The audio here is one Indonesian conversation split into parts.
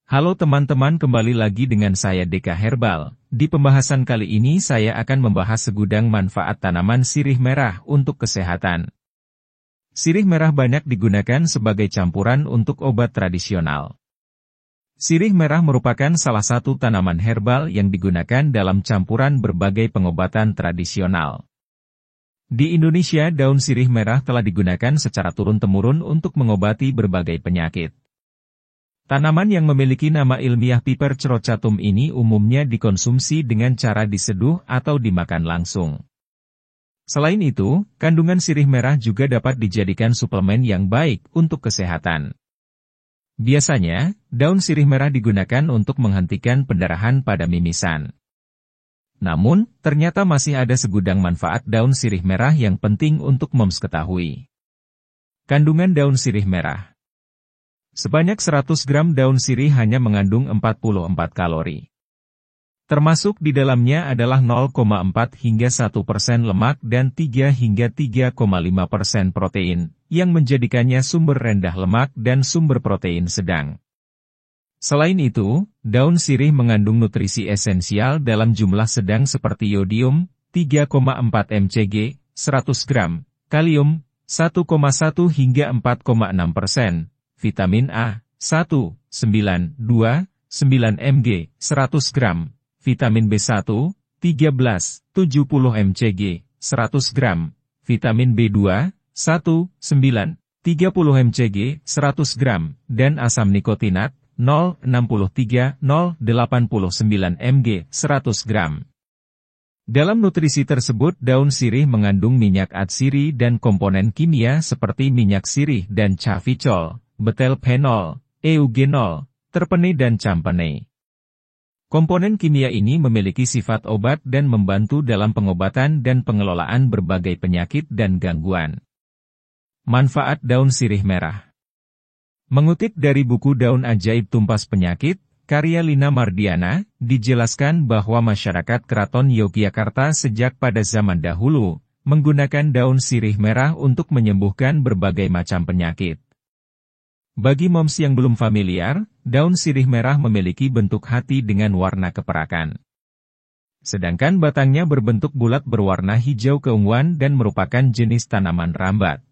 Halo teman-teman, kembali lagi dengan saya Deka Herbal. Di pembahasan kali ini saya akan membahas segudang manfaat tanaman sirih merah untuk kesehatan. Sirih merah banyak digunakan sebagai campuran untuk obat tradisional. Sirih merah merupakan salah satu tanaman herbal yang digunakan dalam campuran berbagai pengobatan tradisional. Di Indonesia, daun sirih merah telah digunakan secara turun-temurun untuk mengobati berbagai penyakit. Tanaman yang memiliki nama ilmiah Piper croccatum ini umumnya dikonsumsi dengan cara diseduh atau dimakan langsung. Selain itu, kandungan sirih merah juga dapat dijadikan suplemen yang baik untuk kesehatan. Biasanya, daun sirih merah digunakan untuk menghentikan pendarahan pada mimisan. Namun, ternyata masih ada segudang manfaat daun sirih merah yang penting untuk moms ketahui. Kandungan daun sirih merah. Sebanyak 100 gram daun sirih hanya mengandung 44 kalori. Termasuk di dalamnya adalah 0,4 hingga 1% lemak dan 3 hingga 3,5% protein, yang menjadikannya sumber rendah lemak dan sumber protein sedang. Selain itu, daun sirih mengandung nutrisi esensial dalam jumlah sedang seperti yodium, 3,4 mcg, 100 gram, kalium, 1,1 hingga 4,6%. Vitamin A, 1, 9, 2, 9 mg, 100 gram. Vitamin B1, 13, 70 mcg, 100 gram. Vitamin B2, 1, 9, 30 mcg, 100 gram. Dan asam nikotinat, 0,63, 0,89 mg, 100 gram. Dalam nutrisi tersebut, daun sirih mengandung minyak atsiri dan komponen kimia seperti minyak sirih dan caficol, betelphenol, eugenol, terpene dan campane. Komponen kimia ini memiliki sifat obat dan membantu dalam pengobatan dan pengelolaan berbagai penyakit dan gangguan. Manfaat daun sirih merah. Mengutip dari buku Daun Ajaib Tumpas Penyakit, karya Lina Mardiana, dijelaskan bahwa masyarakat Keraton Yogyakarta sejak pada zaman dahulu, menggunakan daun sirih merah untuk menyembuhkan berbagai macam penyakit. Bagi moms yang belum familiar, daun sirih merah memiliki bentuk hati dengan warna keperakan. Sedangkan batangnya berbentuk bulat berwarna hijau keunguan dan merupakan jenis tanaman rambat.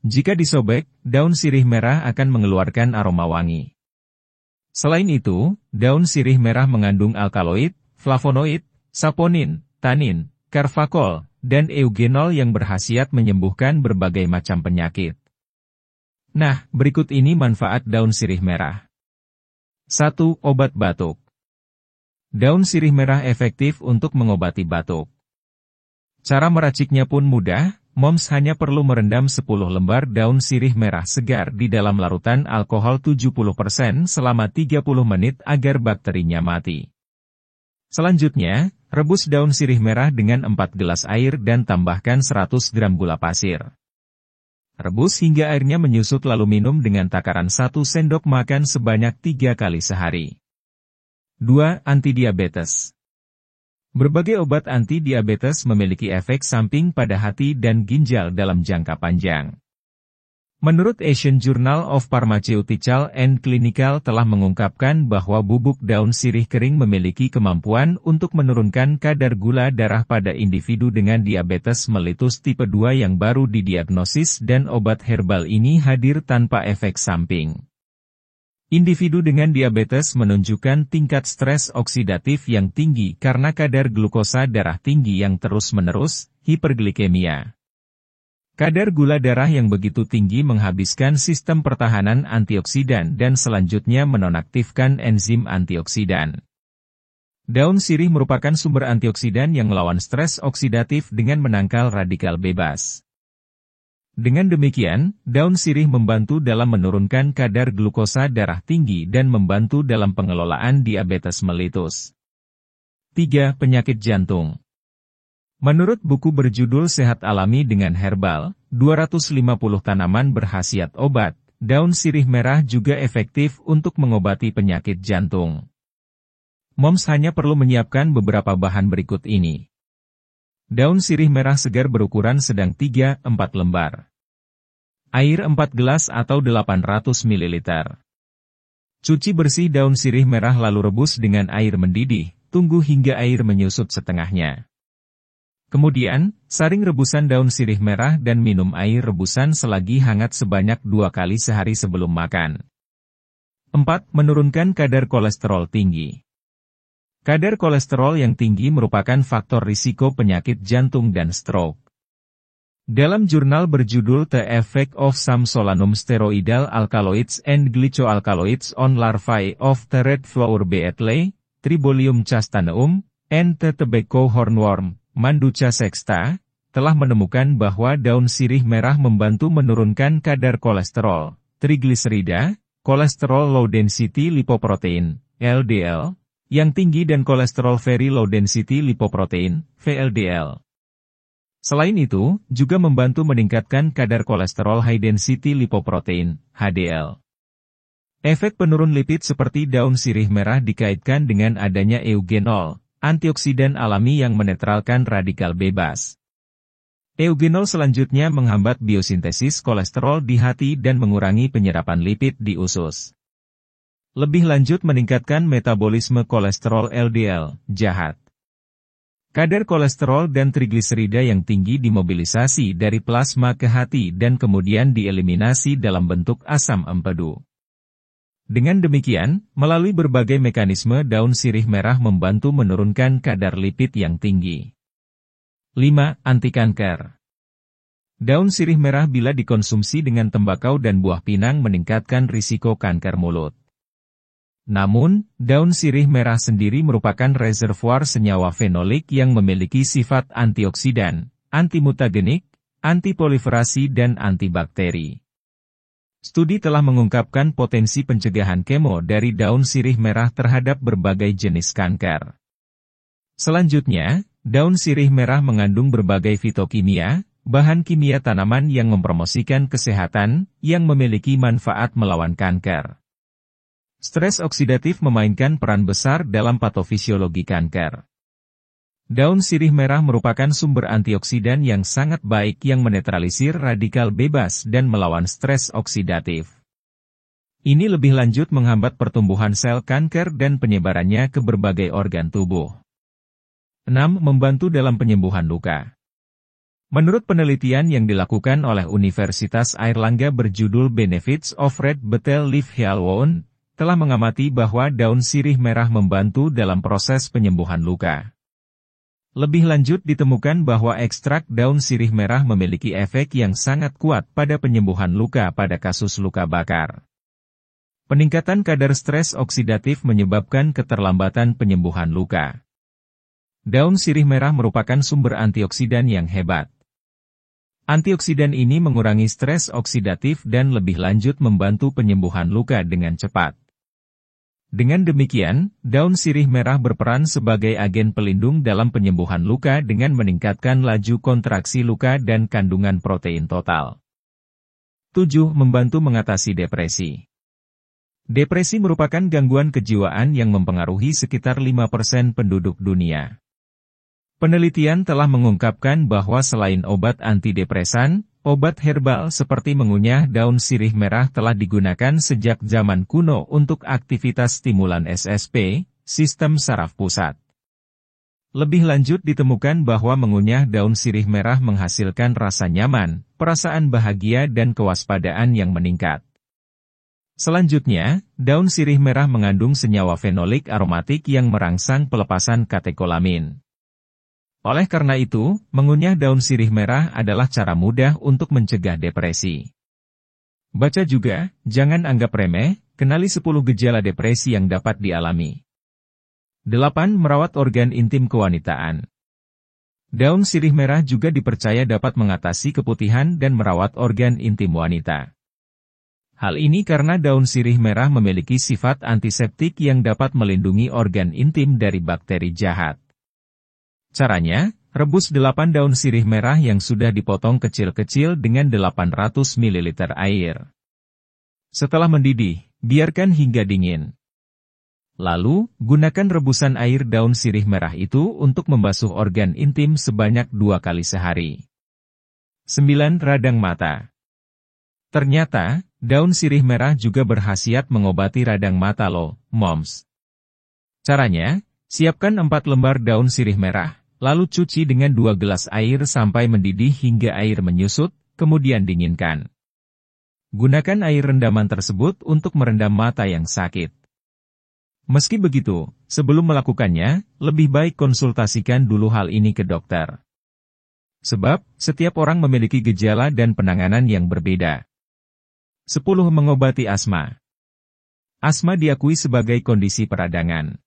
Jika disobek, daun sirih merah akan mengeluarkan aroma wangi. Selain itu, daun sirih merah mengandung alkaloid, flavonoid, saponin, tanin, karvakol, dan eugenol yang berkhasiat menyembuhkan berbagai macam penyakit. Nah, berikut ini manfaat daun sirih merah. 1. Obat batuk. Daun sirih merah efektif untuk mengobati batuk. Cara meraciknya pun mudah, moms hanya perlu merendam 10 lembar daun sirih merah segar di dalam larutan alkohol 70% selama 30 menit agar bakterinya mati. Selanjutnya, rebus daun sirih merah dengan 4 gelas air dan tambahkan 100 gram gula pasir. Rebus hingga airnya menyusut lalu minum dengan takaran 1 sendok makan sebanyak 3 kali sehari. 2. Antidiabetes. Berbagai obat anti-diabetes memiliki efek samping pada hati dan ginjal dalam jangka panjang. Menurut Asian Journal of Pharmaceutical and Clinical telah mengungkapkan bahwa bubuk daun sirih kering memiliki kemampuan untuk menurunkan kadar gula darah pada individu dengan diabetes mellitus tipe 2 yang baru didiagnosis dan obat herbal ini hadir tanpa efek samping. Individu dengan diabetes menunjukkan tingkat stres oksidatif yang tinggi karena kadar glukosa darah tinggi yang terus-menerus, hiperglikemia. Kadar gula darah yang begitu tinggi menghabiskan sistem pertahanan antioksidan dan selanjutnya menonaktifkan enzim antioksidan. Daun sirih merupakan sumber antioksidan yang melawan stres oksidatif dengan menangkal radikal bebas. Dengan demikian, daun sirih membantu dalam menurunkan kadar glukosa darah tinggi dan membantu dalam pengelolaan diabetes mellitus. 3. Penyakit jantung. Menurut buku berjudul Sehat Alami dengan Herbal, 250 tanaman berkhasiat obat, daun sirih merah juga efektif untuk mengobati penyakit jantung. Moms hanya perlu menyiapkan beberapa bahan berikut ini. Daun sirih merah segar berukuran sedang 3-4 lembar. Air 4 gelas atau 800 ml. Cuci bersih daun sirih merah lalu rebus dengan air mendidih, tunggu hingga air menyusut setengahnya. Kemudian, saring rebusan daun sirih merah dan minum air rebusan selagi hangat sebanyak 2 kali sehari sebelum makan. 4. Menurunkan kadar kolesterol tinggi. Kadar kolesterol yang tinggi merupakan faktor risiko penyakit jantung dan stroke. Dalam jurnal berjudul The Effect of Some Solanum Steroidal Alkaloids and Glycoalkaloids on Larvae of the Red Flower Beetle, Tribolium castaneum, and the Tobacco Hornworm, Manduca sexta, telah menemukan bahwa daun sirih merah membantu menurunkan kadar kolesterol, trigliserida, kolesterol low density lipoprotein, LDL, yang tinggi dan kolesterol very low density lipoprotein, VLDL. Selain itu, juga membantu meningkatkan kadar kolesterol high density lipoprotein, HDL. Efek penurun lipid seperti daun sirih merah dikaitkan dengan adanya eugenol, antioksidan alami yang menetralkan radikal bebas. Eugenol selanjutnya menghambat biosintesis kolesterol di hati dan mengurangi penyerapan lipid di usus. Lebih lanjut meningkatkan metabolisme kolesterol LDL, jahat. Kadar kolesterol dan trigliserida yang tinggi dimobilisasi dari plasma ke hati dan kemudian dieliminasi dalam bentuk asam empedu. Dengan demikian, melalui berbagai mekanisme daun sirih merah membantu menurunkan kadar lipid yang tinggi. 5. Anti kanker. Daun sirih merah bila dikonsumsi dengan tembakau dan buah pinang meningkatkan risiko kanker mulut. Namun, daun sirih merah sendiri merupakan reservoir senyawa fenolik yang memiliki sifat antioksidan, antimutagenik, antiproliferasi dan antibakteri. Studi telah mengungkapkan potensi pencegahan kemo dari daun sirih merah terhadap berbagai jenis kanker. Selanjutnya, daun sirih merah mengandung berbagai fitokimia, bahan kimia tanaman yang mempromosikan kesehatan, yang memiliki manfaat melawan kanker. Stres oksidatif memainkan peran besar dalam patofisiologi kanker. Daun sirih merah merupakan sumber antioksidan yang sangat baik yang menetralisir radikal bebas dan melawan stres oksidatif. Ini lebih lanjut menghambat pertumbuhan sel kanker dan penyebarannya ke berbagai organ tubuh. 6. Membantu dalam penyembuhan luka. Menurut penelitian yang dilakukan oleh Universitas Airlangga berjudul Benefits of Red Betel Leaf Heal Wound, telah mengamati bahwa daun sirih merah membantu dalam proses penyembuhan luka. Lebih lanjut ditemukan bahwa ekstrak daun sirih merah memiliki efek yang sangat kuat pada penyembuhan luka pada kasus luka bakar. Peningkatan kadar stres oksidatif menyebabkan keterlambatan penyembuhan luka. Daun sirih merah merupakan sumber antioksidan yang hebat. Antioksidan ini mengurangi stres oksidatif dan lebih lanjut membantu penyembuhan luka dengan cepat. Dengan demikian, daun sirih merah berperan sebagai agen pelindung dalam penyembuhan luka dengan meningkatkan laju kontraksi luka dan kandungan protein total. 7. Membantu mengatasi depresi. Depresi merupakan gangguan kejiwaan yang mempengaruhi sekitar 5% penduduk dunia. Penelitian telah mengungkapkan bahwa selain obat antidepresan, obat herbal seperti mengunyah daun sirih merah telah digunakan sejak zaman kuno untuk aktivitas stimulan SSP, sistem saraf pusat. Lebih lanjut ditemukan bahwa mengunyah daun sirih merah menghasilkan rasa nyaman, perasaan bahagia dan kewaspadaan yang meningkat. Selanjutnya, daun sirih merah mengandung senyawa fenolik aromatik yang merangsang pelepasan katekolamin. Oleh karena itu, mengunyah daun sirih merah adalah cara mudah untuk mencegah depresi. Baca juga, jangan anggap remeh, kenali 10 gejala depresi yang dapat dialami. 8. Merawat organ intim kewanitaan. Daun sirih merah juga dipercaya dapat mengatasi keputihan dan merawat organ intim wanita. Hal ini karena daun sirih merah memiliki sifat antiseptik yang dapat melindungi organ intim dari bakteri jahat. Caranya, rebus 8 daun sirih merah yang sudah dipotong kecil-kecil dengan 800 ml air. Setelah mendidih, biarkan hingga dingin. Lalu, gunakan rebusan air daun sirih merah itu untuk membasuh organ intim sebanyak 2 kali sehari. 9. Radang mata. Ternyata, Daun sirih merah juga berkhasiat mengobati radang mata loh, moms. Caranya, siapkan 4 lembar daun sirih merah, lalu cuci dengan 2 gelas air sampai mendidih hingga air menyusut, kemudian dinginkan. Gunakan air rendaman tersebut untuk merendam mata yang sakit. Meski begitu, sebelum melakukannya, lebih baik konsultasikan dulu hal ini ke dokter. Sebab, setiap orang memiliki gejala dan penanganan yang berbeda. 10. Mengobati asma. Asma diakui sebagai kondisi peradangan.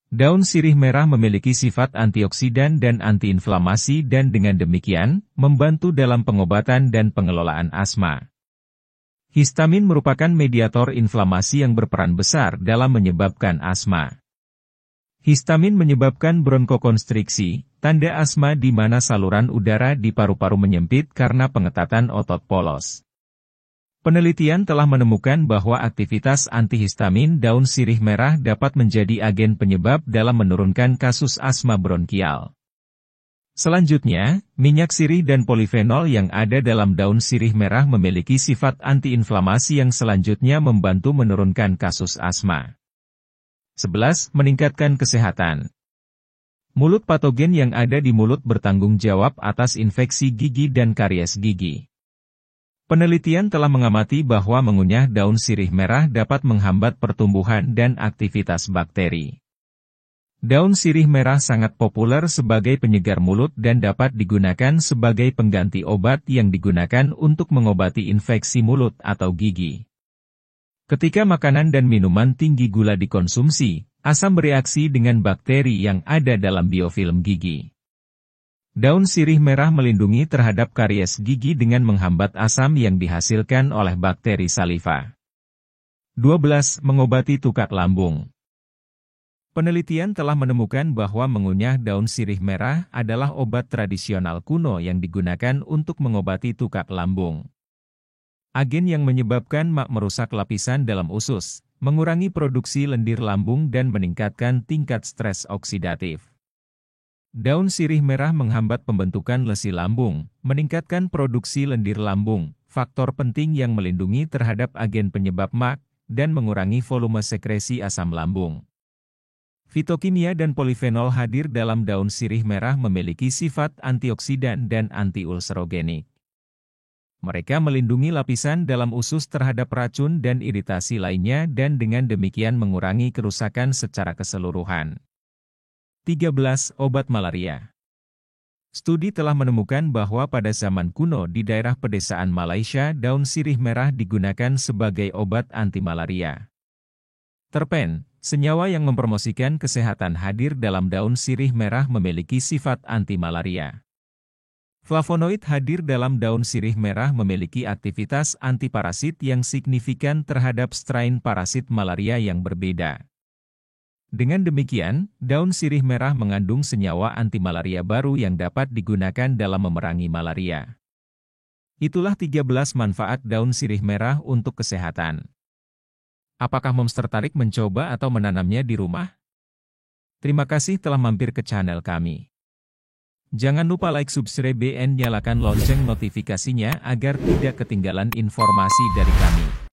Daun sirih merah memiliki sifat antioksidan dan antiinflamasi dan dengan demikian, membantu dalam pengobatan dan pengelolaan asma. Histamin merupakan mediator inflamasi yang berperan besar dalam menyebabkan asma. Histamin menyebabkan bronkokonstriksi, tanda asma di mana saluran udara di paru-paru menyempit karena pengetatan otot polos. Penelitian telah menemukan bahwa aktivitas antihistamin daun sirih merah dapat menjadi agen penyebab dalam menurunkan kasus asma bronkial. Selanjutnya, minyak sirih dan polifenol yang ada dalam daun sirih merah memiliki sifat antiinflamasi yang selanjutnya membantu menurunkan kasus asma. 11. Meningkatkan kesehatan. Mulut patogen yang ada di mulut bertanggung jawab atas infeksi gigi dan karies gigi. Penelitian telah mengamati bahwa mengunyah daun sirih merah dapat menghambat pertumbuhan dan aktivitas bakteri. Daun sirih merah sangat populer sebagai penyegar mulut dan dapat digunakan sebagai pengganti obat yang digunakan untuk mengobati infeksi mulut atau gigi. Ketika makanan dan minuman tinggi gula dikonsumsi, asam bereaksi dengan bakteri yang ada dalam biofilm gigi. Daun sirih merah melindungi terhadap karies gigi dengan menghambat asam yang dihasilkan oleh bakteri saliva. 12. Mengobati tukak lambung. Penelitian telah menemukan bahwa mengunyah daun sirih merah adalah obat tradisional kuno yang digunakan untuk mengobati tukak lambung. Agen yang menyebabkan mak merusak lapisan dalam usus, mengurangi produksi lendir lambung dan meningkatkan tingkat stres oksidatif. Daun sirih merah menghambat pembentukan lesi lambung, meningkatkan produksi lendir lambung, faktor penting yang melindungi terhadap agen penyebab mak, dan mengurangi volume sekresi asam lambung. Fitokimia dan polifenol hadir dalam daun sirih merah memiliki sifat antioksidan dan antiulcerogenik. Mereka melindungi lapisan dalam usus terhadap racun dan iritasi lainnya dan dengan demikian mengurangi kerusakan secara keseluruhan. 13. Obat malaria. Studi telah menemukan bahwa pada zaman kuno di daerah pedesaan Malaysia daun sirih merah digunakan sebagai obat anti malaria. Terpen, senyawa yang mempromosikan kesehatan hadir dalam daun sirih merah memiliki sifat anti malaria. Flavonoid hadir dalam daun sirih merah memiliki aktivitas antiparasit yang signifikan terhadap strain parasit malaria yang berbeda. Dengan demikian, daun sirih merah mengandung senyawa anti-malaria baru yang dapat digunakan dalam memerangi malaria. Itulah 13 manfaat daun sirih merah untuk kesehatan. Apakah moms tertarik mencoba atau menanamnya di rumah? Terima kasih telah mampir ke channel kami. Jangan lupa like, subscribe, dan nyalakan lonceng notifikasinya agar tidak ketinggalan informasi dari kami.